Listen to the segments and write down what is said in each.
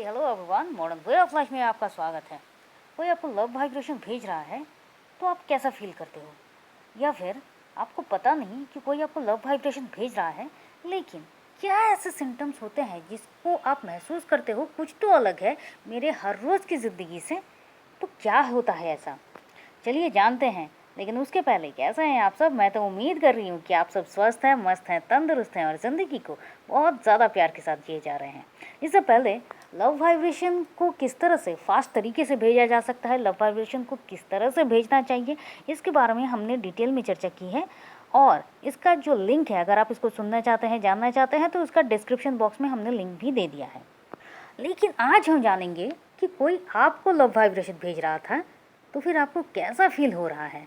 Hello everyone, modern way of life में आपका स्वागत है। कोई आपको लव वाइब्रेशन भेज रहा है तो आप कैसा फील करते हो? या फिर आपको पता नहीं कि कोई आपको लव वाइब्रेशन भेज रहा है, लेकिन क्या ऐसे सिम्टम्स होते हैं जिसको आप महसूस करते हो कुछ तो अलग है मेरे हर रोज़ की ज़िंदगी से? तो क्या होता है ऐसा? चलिए जानते हैं। लेकिन उसके पहले कैसे हैं आप सब? मैं तो उम्मीद कर रही हूँ कि आप सब स्वस्थ हैं, मस्त हैं, तंदुरुस्त हैं और ज़िंदगी को बहुत ज़्यादा प्यार के साथ जिए जा रहे हैं। इससे पहले लव वाइब्रेशन को किस तरह से फास्ट तरीके से भेजा जा सकता है, लव वाइब्रेशन को किस तरह से भेजना चाहिए, इसके बारे में हमने डिटेल में चर्चा की है। और इसका जो लिंक है, अगर आप इसको सुनना चाहते हैं, जानना चाहते हैं, तो उसका डिस्क्रिप्शन बॉक्स में हमने लिंक भी दे दिया है। लेकिन आज हम जानेंगे कि कोई आपको लव वाइब्रेशन भेज रहा था तो फिर आपको कैसा फील हो रहा है।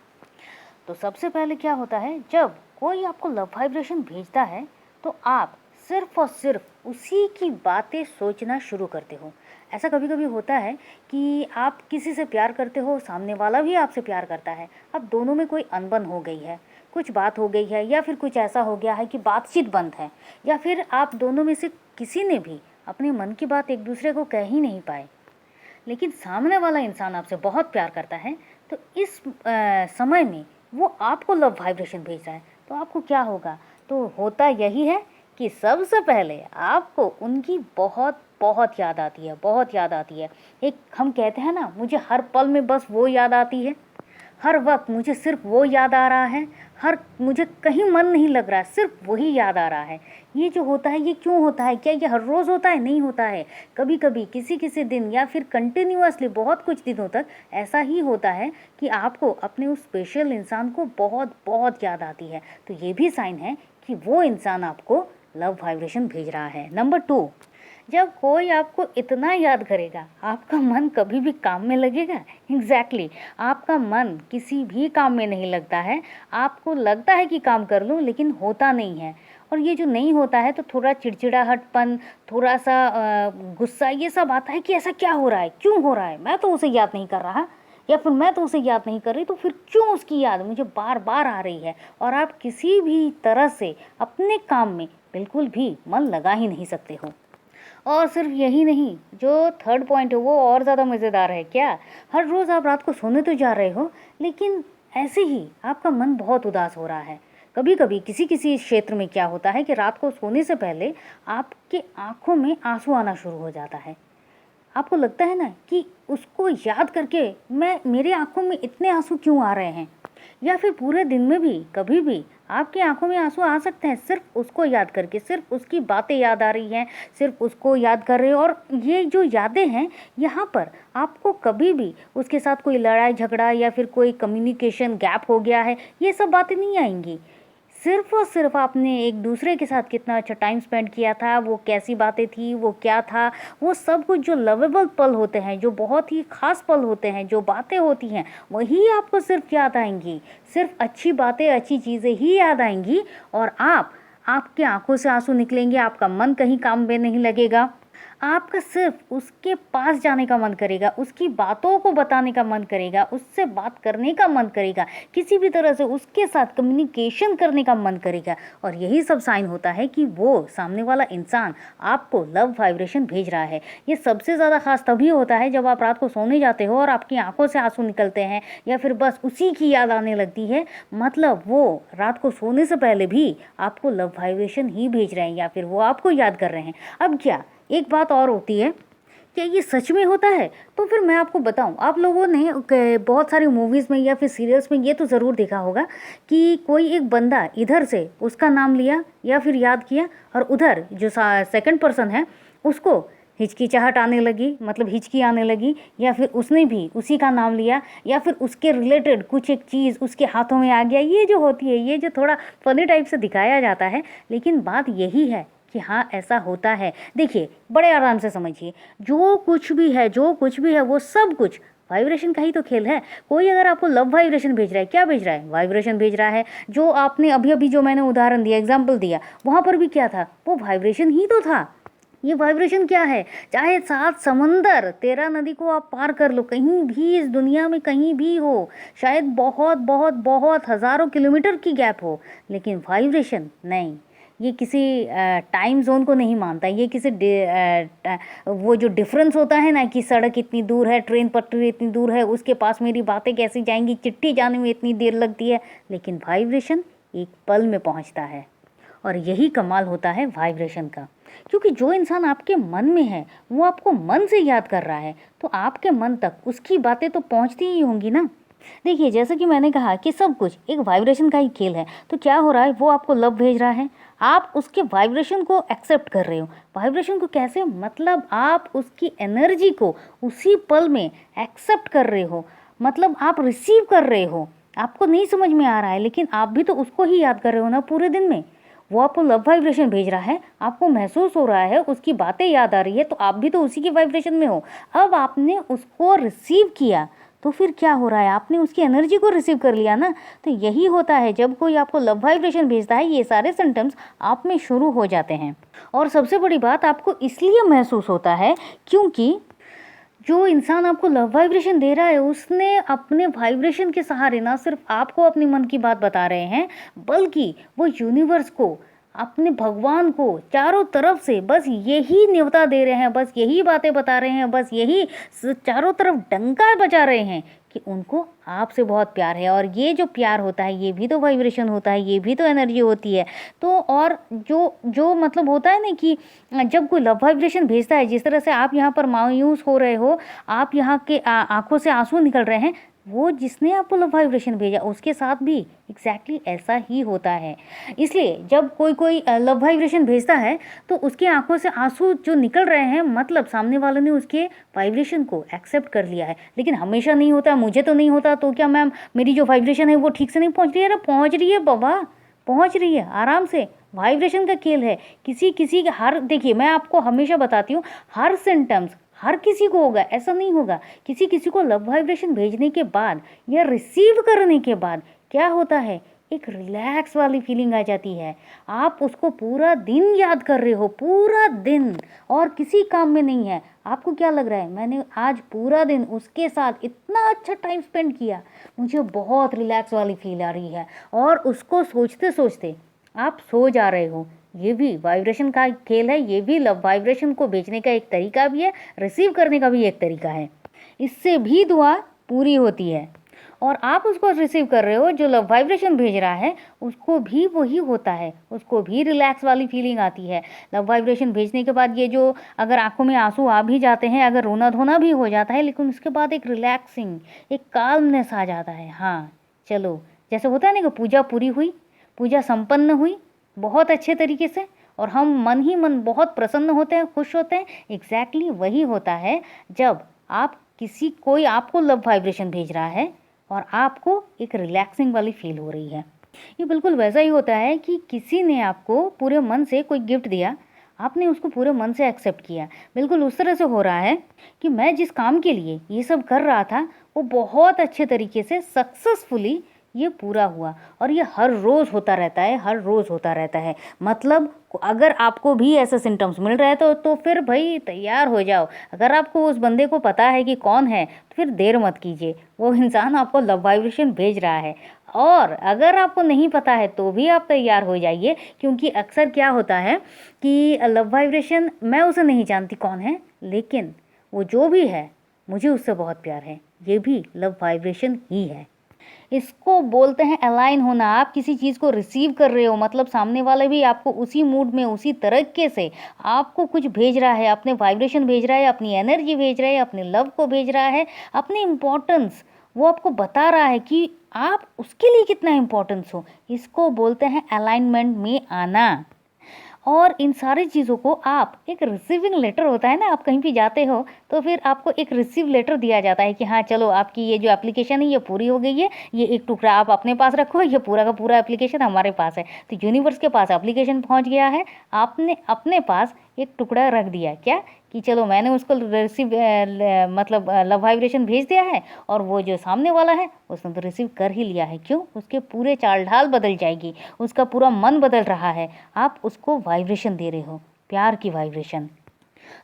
तो सबसे पहले क्या होता है, जब कोई आपको लव वाइब्रेशन भेजता है तो आप सिर्फ और सिर्फ उसी की बातें सोचना शुरू करते हो। ऐसा कभी कभी होता है कि आप किसी से प्यार करते हो, सामने वाला भी आपसे प्यार करता है, अब दोनों में कोई अनबन हो गई है, कुछ बात हो गई है, या फिर कुछ ऐसा हो गया है कि बातचीत बंद है, या फिर आप दोनों में से किसी ने भी अपने मन की बात एक दूसरे को कह ही नहीं पाए, लेकिन सामने वाला इंसान आपसे बहुत प्यार करता है। तो इस समय में वो आपको लव वाइब्रेशन भेज रहा है तो आपको क्या होगा? तो होता यही है कि सबसे पहले आपको उनकी बहुत बहुत याद आती है, बहुत याद आती है। एक हम कहते हैं ना, मुझे हर पल में बस वो याद आती है, हर वक्त मुझे सिर्फ वो याद आ रहा है, मुझे कहीं मन नहीं लग रहा है, सिर्फ वही याद आ रहा है। ये जो होता है, ये क्यों होता है? क्या ये हर रोज़ होता है? नहीं होता है। कभी कभी किसी किसी दिन या फिर कंटिन्यूअसली बहुत कुछ दिनों तक ऐसा ही होता है कि आपको अपने उस स्पेशल इंसान को बहुत बहुत याद आती है। तो ये भी साइन है कि वो इंसान आपको लव वाइब्रेशन भेज रहा है। नंबर 2, जब कोई आपको इतना याद करेगा, आपका मन कभी भी काम में लगेगा? एग्जैक्टली, आपका मन किसी भी काम में नहीं लगता है। आपको लगता है कि काम कर लूँ, लेकिन होता नहीं है। और ये जो नहीं होता है तो थोड़ा चिड़चिड़ाहटपन, थोड़ा सा गुस्सा, ये सब आता है कि ऐसा क्या हो रहा है, क्यों हो रहा है, मैं तो उसे याद नहीं कर रहा, या फिर मैं तो उसे याद नहीं कर रही, तो फिर क्यों उसकी याद मुझे बार बार आ रही है। और आप किसी भी तरह से अपने काम में बिल्कुल भी मन लगा ही नहीं सकते हो। और सिर्फ यही नहीं, जो थर्ड पॉइंट है वो और ज़्यादा मज़ेदार है। क्या हर रोज़ आप रात को सोने तो जा रहे हो, लेकिन ऐसे ही आपका मन बहुत उदास हो रहा है। कभी कभी किसी किसी क्षेत्र में क्या होता है कि रात को सोने से पहले आपके आंखों में आंसू आना शुरू हो जाता है। आपको लगता है ना कि उसको याद करके मेरे आंखों में इतने आंसू क्यों आ रहे हैं। या फिर पूरे दिन में भी कभी भी आपकी आंखों में आंसू आ सकते हैं, सिर्फ उसको याद करके, सिर्फ उसकी बातें याद आ रही हैं, सिर्फ उसको याद कर रहे हो। और ये जो यादें हैं, यहाँ पर आपको कभी भी उसके साथ कोई लड़ाई झगड़ा या फिर कोई कम्युनिकेशन गैप हो गया है, ये सब बातें नहीं आएंगी। सिर्फ और सिर्फ आपने एक दूसरे के साथ कितना अच्छा टाइम स्पेंड किया था, वो कैसी बातें थी, वो क्या था, वो सब कुछ जो लवेबल पल होते हैं, जो बहुत ही खास पल होते हैं, जो बातें होती हैं, वही आपको सिर्फ याद आएंगी। सिर्फ अच्छी बातें, अच्छी चीज़ें ही याद आएंगी। और आपके आंखों से आंसू निकलेंगे, आपका मन कहीं काम में नहीं लगेगा, आपका सिर्फ उसके पास जाने का मन करेगा, उसकी बातों को बताने का मन करेगा, उससे बात करने का मन करेगा, किसी भी तरह से उसके साथ कम्युनिकेशन करने का मन करेगा। और यही सब साइन होता है कि वो सामने वाला इंसान आपको लव वाइब्रेशन भेज रहा है। ये सबसे ज़्यादा खास तभी होता है जब आप रात को सोने जाते हो और आपकी आंखों से आंसू निकलते हैं, या फिर बस उसी की याद आने लगती है। मतलब वो रात को सोने से पहले भी आपको लव वाइब्रेशन ही भेज रहे हैं, या फिर वो आपको याद कर रहे हैं। अब क्या एक बात और होती है, क्या ये सच में होता है? तो फिर मैं आपको बताऊं, आप लोगों ने बहुत सारी मूवीज़ में या फिर सीरियल्स में ये तो ज़रूर देखा होगा कि कोई एक बंदा इधर से उसका नाम लिया या फिर याद किया, और उधर जो सेकंड पर्सन है उसको हिचकिचाहट आने लगी, मतलब हिचकी आने लगी, या फिर उसने भी उसी का नाम लिया, या फिर उसके रिलेटेड कुछ एक चीज़ उसके हाथों में आ गया। ये जो होती है, ये जो थोड़ा फनी टाइप से दिखाया जाता है, लेकिन बात यही है कि हाँ, ऐसा होता है। देखिए, बड़े आराम से समझिए, जो कुछ भी है, जो कुछ भी है, वो सब कुछ वाइब्रेशन का ही तो खेल है। कोई अगर आपको लव वाइब्रेशन भेज रहा है, क्या भेज रहा है? वाइब्रेशन भेज रहा है। जो आपने अभी अभी जो मैंने उदाहरण दिया, एग्जाम्पल दिया, वहाँ पर भी क्या था? वो वाइब्रेशन ही तो था। ये वाइब्रेशन क्या है? चाहे 7 समंदर, 13 नदी को आप पार कर लो, कहीं भी इस दुनिया में कहीं भी हो, शायद बहुत बहुत बहुत हज़ारों किलोमीटर की गैप हो, लेकिन वाइब्रेशन नहीं। ये किसी टाइम जोन को नहीं मानता, ये किसी वो जो डिफरेंस होता है ना कि सड़क इतनी दूर है, ट्रेन पटरी इतनी दूर है, उसके पास मेरी बातें कैसी जाएंगी, चिट्ठी जाने में इतनी देर लगती है, लेकिन वाइब्रेशन एक पल में पहुंचता है। और यही कमाल होता है वाइब्रेशन का, क्योंकि जो इंसान आपके मन में है वो आपको मन से याद कर रहा है, तो आपके मन तक उसकी बातें तो पहुंचती ही होंगी ना। देखिए, जैसे कि मैंने कहा कि सब कुछ एक वाइब्रेशन का ही खेल है, तो क्या हो रहा है, वो आपको लव भेज रहा है, आप उसके वाइब्रेशन को एक्सेप्ट कर रहे हो। वाइब्रेशन को कैसे, मतलब आप उसकी एनर्जी को उसी पल में एक्सेप्ट कर रहे हो, मतलब आप रिसीव कर रहे हो। आपको नहीं समझ में आ रहा है, लेकिन आप भी तो उसको ही याद कर रहे हो ना पूरे दिन में। वो आपको लव वाइब्रेशन भेज रहा है, आपको महसूस हो रहा है, उसकी बातें याद आ रही है, तो आप भी तो उसी के वाइब्रेशन में हो। अब आपने उसको रिसीव किया, तो फिर क्या हो रहा है, आपने उसकी एनर्जी को रिसीव कर लिया ना। तो यही होता है जब कोई आपको लव वाइब्रेशन भेजता है, ये सारे सिम्टम्स आप में शुरू हो जाते हैं। और सबसे बड़ी बात, आपको इसलिए महसूस होता है क्योंकि जो इंसान आपको लव वाइब्रेशन दे रहा है, उसने अपने वाइब्रेशन के सहारे ना सिर्फ आपको अपने मन की बात बता रहे हैं, बल्कि वो यूनिवर्स को, अपने भगवान को चारों तरफ से बस यही न्योता दे रहे हैं, बस यही बातें बता रहे हैं, बस यही चारों तरफ डंका बजा रहे हैं कि उनको आपसे बहुत प्यार है। और ये जो प्यार होता है, ये भी तो वाइब्रेशन होता है, ये भी तो एनर्जी होती है। तो और जो जो मतलब होता है ना कि जब कोई लव वाइब्रेशन भेजता है, जिस तरह से आप यहाँ पर मायूस हो रहे हो, आप यहाँ के आंखों से आंसू निकल रहे हैं, वो जिसने आपको लव वाइब्रेशन भेजा उसके साथ भी एग्जैक्टली ऐसा ही होता है। इसलिए जब कोई कोई लव वाइब्रेशन भेजता है, तो उसकी आंखों से आंसू जो निकल रहे हैं, मतलब सामने वाले ने उसके वाइब्रेशन को एक्सेप्ट कर लिया है। लेकिन हमेशा नहीं होता, मुझे तो नहीं होता, तो क्या मैम मेरी जो वाइब्रेशन है वो ठीक से नहीं पहुंच रही है? अरे पहुंच रही है बाबा, पहुंच रही है आराम से। वाइब्रेशन का खेल है। किसी किसी के हर, देखिए मैं आपको हमेशा बताती हूँ, हर सिम्टम्स हर किसी को होगा, ऐसा नहीं होगा। किसी किसी को लव वाइब्रेशन भेजने के बाद या रिसीव करने के बाद क्या होता है, एक रिलैक्स वाली फीलिंग आ जाती है। आप उसको पूरा दिन याद कर रहे हो, पूरा दिन, और किसी काम में नहीं है। आपको क्या लग रहा है, मैंने आज पूरा दिन उसके साथ इतना अच्छा टाइम स्पेंड किया, मुझे बहुत रिलैक्स वाली फील आ रही है। और उसको सोचते सोचते आप सो जा रहे हो। ये भी वाइब्रेशन का खेल है, ये भी लव वाइब्रेशन को भेजने का एक तरीका भी है, रिसीव करने का भी एक तरीका है। इससे भी दुआ पूरी होती है। और आप उसको रिसीव कर रहे हो, जो लव वाइब्रेशन भेज रहा है उसको भी वही होता है, उसको भी रिलैक्स वाली फीलिंग आती है। लव वाइब्रेशन भेजने के बाद ये जो, अगर आंखों में आंसू आ भी जाते हैं, अगर रोना धोना भी हो जाता है, लेकिन उसके बाद एक रिलैक्सिंग, एक काल्मनेस आ जाता है। हाँ चलो, जैसे होता है ना कि पूजा पूरी हुई, पूजा संपन्न हुई बहुत अच्छे तरीके से, और हम मन ही मन बहुत प्रसन्न होते हैं, खुश होते हैं। एग्जैक्टली वही होता है जब आप कोई आपको लव वाइब्रेशन भेज रहा है और आपको एक रिलैक्सिंग वाली फील हो रही है। ये बिल्कुल वैसा ही होता है कि किसी ने आपको पूरे मन से कोई गिफ्ट दिया, आपने उसको पूरे मन से एक्सेप्ट किया। बिल्कुल उस तरह से हो रहा है कि मैं जिस काम के लिए ये सब कर रहा था, वो बहुत अच्छे तरीके से सक्सेसफुली ये पूरा हुआ। और ये हर रोज़ होता रहता है, हर रोज़ होता रहता है। मतलब अगर आपको भी ऐसे सिम्टम्स मिल रहे हैं तो फिर भाई तैयार हो जाओ। अगर आपको उस बंदे को पता है कि कौन है, तो फिर देर मत कीजिए, वो इंसान आपको लव वाइब्रेशन भेज रहा है। और अगर आपको नहीं पता है तो भी आप तैयार हो जाइए, क्योंकि अक्सर क्या होता है कि लव वाइब्रेशन, मैं उसे नहीं जानती कौन है, लेकिन वो जो भी है मुझे उससे बहुत प्यार है, ये भी लव वाइब्रेशन ही है। इसको बोलते हैं अलाइन होना। आप किसी चीज़ को रिसीव कर रहे हो, मतलब सामने वाला भी आपको उसी मूड में, उसी तरीके से आपको कुछ भेज रहा है, अपने वाइब्रेशन भेज रहा है, अपनी एनर्जी भेज रहा है, अपने लव को भेज रहा है, अपनी इम्पोर्टेंस वो आपको बता रहा है कि आप उसके लिए कितना इम्पोर्टेंस हो। इसको बोलते हैं अलाइनमेंट में आना। और इन सारी चीज़ों को आप, एक रिसीविंग लेटर होता है ना, आप कहीं भी जाते हो तो फिर आपको एक रिसीव लेटर दिया जाता है कि हाँ चलो, आपकी ये जो एप्लीकेशन है ये पूरी हो गई है, ये एक टुकड़ा आप अपने पास रखो, ये पूरा का पूरा एप्लीकेशन हमारे पास है। तो यूनिवर्स के पास एप्लीकेशन पहुंच गया है, आपने अपने पास एक टुकड़ा रख दिया, क्या कि चलो मैंने उसको रिसीव मतलब लव वाइब्रेशन भेज दिया है, और वो जो सामने वाला है उसने तो रिसीव कर ही लिया है। क्यों? उसके पूरे चाल ढाल बदल जाएगी, उसका पूरा मन बदल रहा है। आप उसको वाइब्रेशन दे रहे हो, प्यार की वाइब्रेशन।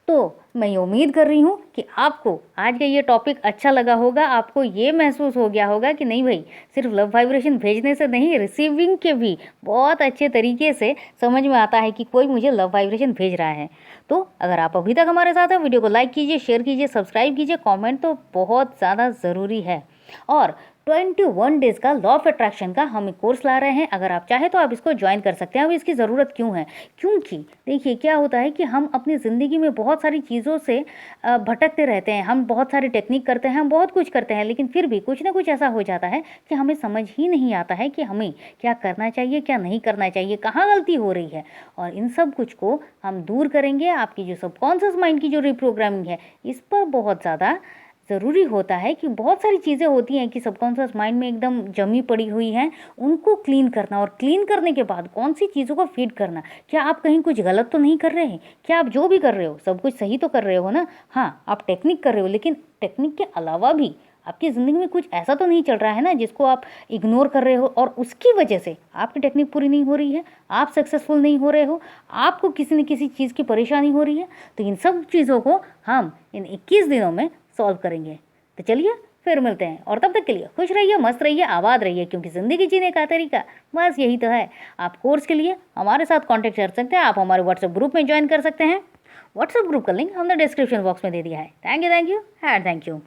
तो मैं ये उम्मीद कर रही हूँ कि आपको आज का ये टॉपिक अच्छा लगा होगा, आपको ये महसूस हो गया होगा कि नहीं भाई, सिर्फ लव वाइब्रेशन भेजने से नहीं, रिसीविंग के भी बहुत अच्छे तरीके से समझ में आता है कि कोई मुझे लव वाइब्रेशन भेज रहा है। तो अगर आप अभी तक हमारे साथ हैं, वीडियो को लाइक कीजिए, शेयर कीजिए, सब्सक्राइब कीजिए, कॉमेंट तो बहुत ज़्यादा ज़रूरी है। और 21 डेज़ का लॉ ऑफ अट्रैक्शन का हम एक कोर्स ला रहे हैं, अगर आप चाहें तो आप इसको ज्वाइन कर सकते हैं। अब इसकी ज़रूरत क्यों है? क्योंकि देखिए क्या होता है कि हम अपनी ज़िंदगी में बहुत सारी चीज़ों से भटकते रहते हैं, हम बहुत सारी टेक्निक करते हैं, हम बहुत कुछ करते हैं, लेकिन फिर भी कुछ ना कुछ ऐसा हो जाता है कि हमें समझ ही नहीं आता है कि हमें क्या करना चाहिए, क्या नहीं करना चाहिए, कहाँ गलती हो रही है। और इन सब कुछ को हम दूर करेंगे। आपकी जो सबकॉन्शियस माइंड की जो रिप्रोग्रामिंग है, इस पर बहुत ज़्यादा ज़रूरी होता है कि बहुत सारी चीज़ें होती हैं कि सबकॉन्शियस माइंड में एकदम जमी पड़ी हुई हैं, उनको क्लीन करना, और क्लीन करने के बाद कौन सी चीज़ों को फीड करना। क्या आप कहीं कुछ गलत तो नहीं कर रहे हैं? क्या आप जो भी कर रहे हो सब कुछ सही तो कर रहे हो ना? हाँ, आप टेक्निक कर रहे हो, लेकिन टेक्निक के अलावा भी आपकी ज़िंदगी में कुछ ऐसा तो नहीं चल रहा है ना जिसको आप इग्नोर कर रहे हो और उसकी वजह से आपकी टेक्निक पूरी नहीं हो रही है, आप सक्सेसफुल नहीं हो रहे हो, आपको किसी न किसी चीज़ की परेशानी हो रही है। तो इन सब चीज़ों को हम इन 21 दिनों में सॉल्व करेंगे। तो चलिए फिर मिलते हैं, और तब तक के लिए खुश रहिए, मस्त रहिए, आबाद रहिए, क्योंकि ज़िंदगी जीने का तरीका बस यही तो है। आप कोर्स के लिए हमारे साथ कांटेक्ट कर सकते हैं, आप हमारे व्हाट्सएप ग्रुप में ज्वाइन कर सकते हैं। व्हाट्सएप ग्रुप का लिंक हमने डिस्क्रिप्शन बॉक्स में दे दिया है। Thank you and thank you.